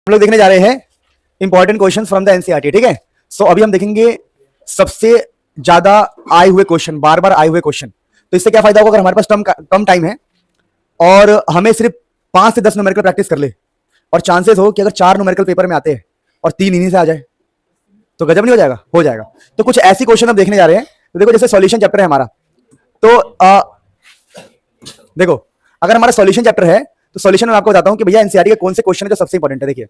हम लोग देखने जा रहे हैं important question from the NCERT, ठीक है। सो अभी हम देखेंगे सबसे ज्यादा आए हुए क्वेश्चन, बार बार आए हुए क्वेश्चन। तो इससे क्या फायदा होगा, अगर हमारे पास कम टाइम है और हमें सिर्फ 5 से 10 न्यूमेरिकल प्रैक्टिस कर ले, और चांसेस हो कि अगर 4 न्यूमेरिकल पेपर में आते हैं और 3 इन्हीं से आ जाए, तो गजब नहीं हो जाएगा? हो जाएगा। तो कुछ ऐसी क्वेश्चन हम देखने जा रहे हैं। तो देखो, जैसे सॉल्यूशन चैप्टर है हमारा, तो देखो अगर हमारा सॉल्यूशन चैप्टर है तो सॉल्यूशन में आपको बताता हूं कि भैया एनसीईआरटी के कौन से क्वेश्चन है जो सबसे इंपॉर्टेंट है। देखिए,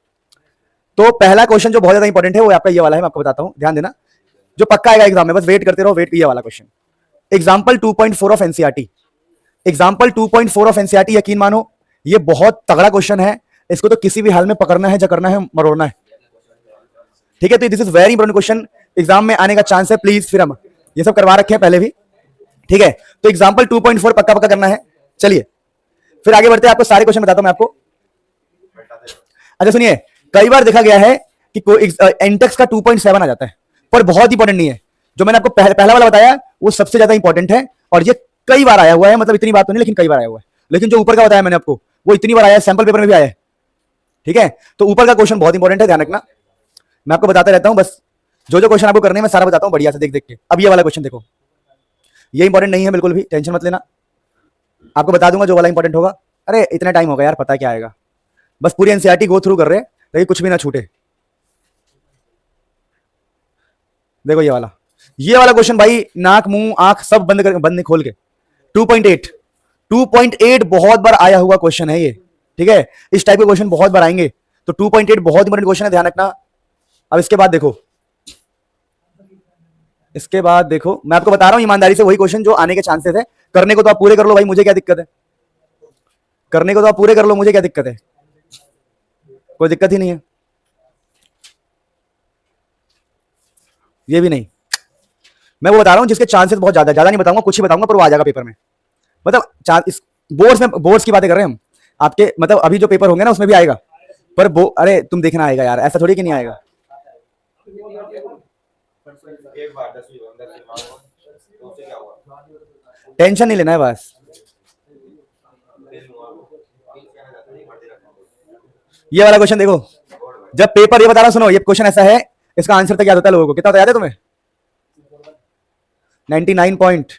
तो पहला क्वेश्चन जो बहुत ज्यादा इंपॉर्टेंट है वो आपका ये वाला है, मैं आपको बताता हूं, ध्यान देना, जो पक्का आएगा एग्जाम में, बस वेट करते रहो, वेट। ये वाला question, example 2.4 of NCERT, example 2.4 of NCERT, यकीन मानो ये बहुत तगड़ा क्वेश्चन है। इसको तो किसी भी हाल में पकड़ना है, जकड़ना है, मरोड़ना है, ठीक है। तो this is very important question, exam में आने का चांस है। प्लीज, फिर हम ये सब करवा रखे हैं पहले भी, ठीक है। तो एग्जाम्पल 2.4 पक्का पक्का करना है। चलिए फिर आगे बढ़ते हैं, आपको सारे क्वेश्चन बताता हूं मैं आपको। अच्छा सुनिए, कई बार देखा गया है कि एनटेक्स का 2.7 आ जाता है, पर बहुत इंपॉर्टेंट नहीं है। जो मैंने आपको पहला वाला बताया वो सबसे ज्यादा इंपॉर्टेंट है, और ये कई बार आया हुआ है, मतलब इतनी बात तो नहीं लेकिन कई बार आया हुआ है। लेकिन जो ऊपर का बताया मैंने आपको वो इतनी बार आया है, सैंपल पेपर में भी आया है, ठीक है। तो ऊपर का क्वेश्चन बहुत इंपॉर्टेंट है, ध्यान रखना। मैं आपको बताता रहता हूं, बस जो जो क्वेश्चन आपको करने में मैं सारा बताता हूं बढ़िया से देख देख के। अब ये वाला क्वेश्चन देखो, ये इंपॉर्टेंट नहीं है बिल्कुल भी, टेंशन मत लेना, आपको बता दूंगा जो वाला इंपॉर्टेंट होगा। अरे इतना टाइम होगा यार, पता क्या आएगा, बस पूरी एनसीईआरटी गो थ्रू कर रहे हैं ताकि कुछ भी ना छूटे। देखो ये वाला क्वेश्चन भाई, नाक मुंह आंख सब बंद खोल के, 2.8 बहुत बार आया हुआ क्वेश्चन है ये, ठीक है। इस टाइप के क्वेश्चन बहुत बार आएंगे, तो 2.8 बहुत इंपॉर्टेंट क्वेश्चन है, ध्यान रखना। अब इसके बाद देखो, मैं आपको बता रहा हूं ईमानदारी से, वही क्वेश्चन जो आने के चांसेस है। करने को तो आप पूरे कर लो भाई, मुझे क्या दिक्कत है, करने को तो आप पूरे कर लो, मुझे क्या दिक्कत है, कोई दिक्कत ही नहीं है। ये भी नहीं, मैं वो बता रहा हूं जिसके चांसेस बहुत ज्यादा नहीं बताऊंगा, कुछ ही बताऊंगा, पर वो आ जाएगा पेपर में। मतलब इस बोर्ड्स की बातें कर रहे हैं हम, आपके मतलब अभी जो पेपर होंगे ना उसमें भी आएगा, पर अरे तुम देखना आएगा यार, ऐसा थोड़ी कि नहीं आएगा। टेंशन नहीं लेना है बस। ये वाला क्वेश्चन देखो, जब पेपर, ये बता रहा, सुनो, ये क्वेश्चन ऐसा है, इसका आंसर तक याद होता है लोगों को, कितना याद है तुम्हें? 99 पॉइंट।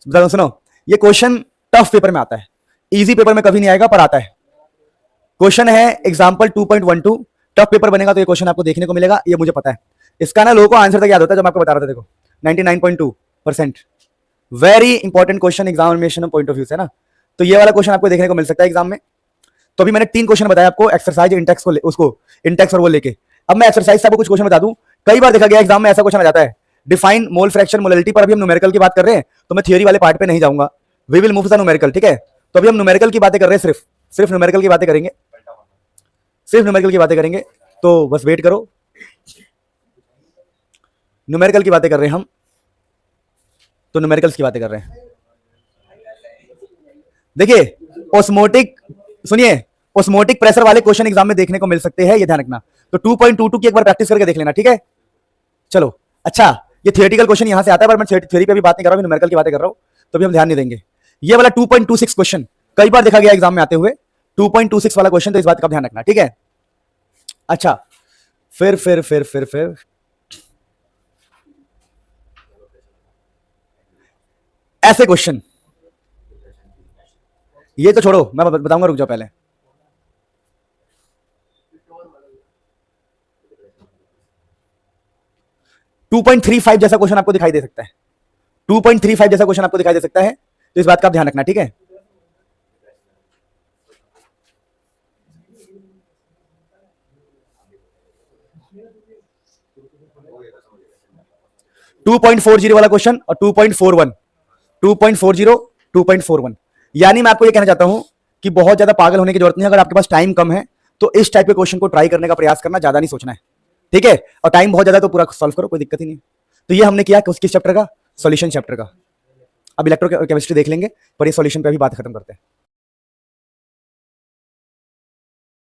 सुनो, ये क्वेश्चन टफ पेपर में आता है, इजी पेपर में कभी नहीं आएगा, पर आता है। क्वेश्चन है एग्जांपल 2.12, टफ पेपर बनेगा तो ये क्वेश्चन आपको देखने को मिलेगा, ये मुझे पता है। इसका ना लोगों को आंसर तक याद होता है, जो मैं आपको बता रहा था, देखो 99.2%। Very important question examination point of view से ना, तो ये वाला क्वेश्चन आपको देखने को मिल सकता है एग्जाम में। तो अभी मैंने 3 क्वेश्चन बताया आपको, एक्सरसाइज, इंटेक्स को उसको इंटेक्स और वो लेके। अब मैं एक्सरसाइज से आपको कुछ क्वेश्चन बता दूं। कई बार देखा गया एग्जाम में ऐसा क्वेश्चन आ जाता है, डिफाइन मोल फ्रैक्शन मोलैलिटी, पर अभी हम न्यूमेरिकल की बात कर रहे हैं, तो मैं थियोरी वाले पार्ट पे नहीं जाऊंगा, we will move to numerical, ठीक है। तो अभी हम न्यूमेरिकल की बातें कर रहे हैं, सिर्फ न्यूमेरिकल की बातें करेंगे, सिर्फ न्यूमेरिकल की बातें करेंगे, तो बस वेट करो। न्यूमेरिकल की बातें कर रहे हैं हम, तो न्यूमेरिकल्स की बातें कर रहे हैं। देखिए ऑस्मोटिक, सुनिए, ऑस्मोटिक प्रेशर वाले क्वेश्चन एग्जाम में देखने को मिल सकते हैं, ये ध्यान रखना। तो 2.22 की एक बार प्रैक्टिस करके देख लेना, ठीक है। चलो अच्छा, ये थियोरेटिकल क्वेश्चन यहां से आता है, पर मैं थ्योरी पे भी बात नहीं कर रहा हूं, न्यूमेरिकल की बातें कर रहा हूं, तो भी हम ध्यान नहीं देंगे। ये वाला 2.26 क्वेश्चन कई बार देखा गया एग्जाम में आते हुए, 2.26 वाला क्वेश्चन, तो इस बात का ध्यान रखना, ठीक है। अच्छा, फिर ऐसे क्वेश्चन, ये तो छोड़ो, मैं बताऊंगा, रुक जाओ पहले। .35 जैसा क्वेश्चन आपको दिखाई दे सकता है, 2.35 जैसा क्वेश्चन आपको दिखाई दे सकता है, तो इस बात का ध्यान रखना, ठीक है। .40 वाला क्वेश्चन और 2.41, 2.40, 2.41, यानी मैं आपको ये कहना चाहता हूं कि बहुत ज्यादा पागल होने की जरूरत नहीं है। अगर आपके पास टाइम कम है तो इस टाइप के क्वेश्चन को ट्राई करने का प्रयास करना, ज्यादा नहीं सोचना है, ठीक है। और टाइम बहुत ज्यादा तो पूरा सॉल्व करो, कोई दिक्कत ही नहीं। तो ये हमने किया किस चैप्टर का, सॉल्यूशन चैप्टर का। अब इलेक्ट्रोकेमिस्ट्री देख लेंगे, पर ये सॉल्यूशन पे भी बात खत्म करते हैं।